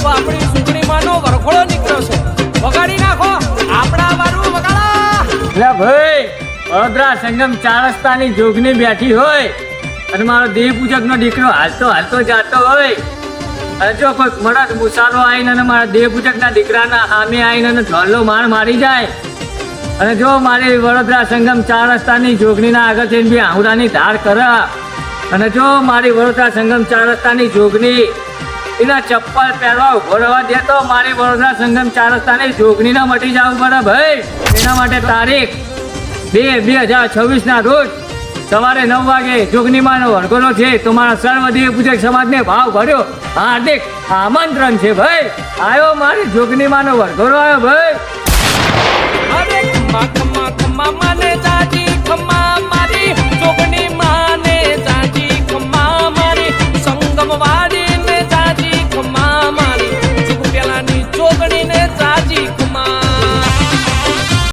તો આપણી સુગણીમાંનો વરઘોડો નીકળ્યો છે. વગાડી નાખો આપણા વારું વગાડા. લે ભાઈ, વડોદરા સંગમ 4 રસ્તાની જોગણી બેઠી હોય અને મારો દેહ પૂજકનો દીકરો હાલતો જાતો હોય અને જો કોઈ મળદ મુસારો આવીને અને મારા દેહ પૂજકના દીકરાના સામે આવીને અને ઢોલનો માર મારી જાય અને જો મારી વડોદરા સંગમ 4 રસ્તાની જોગણીના આગળ જઈને બી આહુડાની ધાર કરે અને જો મારી વડોદરા સંગમ 4 રસ્તાની જોગણી એના ચપ્પલ પહેરવા ઉભો રહેવા દે તો મારી વડોદરા સંગમ 4 રસ્તાની જોગણીના મટી જવું પડે ભાઈ. એના માટે તારીખ 2/2026 ના રોજ સવારે 9 વાગે જોગણીમાંનો વરઘોડો છે. તો મારા સર્વદેવ પૂજક સમાજને ભાવ ભર્યો હાર્દિક આમંત્રણ છે ભાઈ. આવ્યો મારી જોગણીમાંનો વરઘોડો આવ્યો ભાઈ. અરે ખમ્મા ખમ્મા ખમ્મા માને જાજી ખમ્મા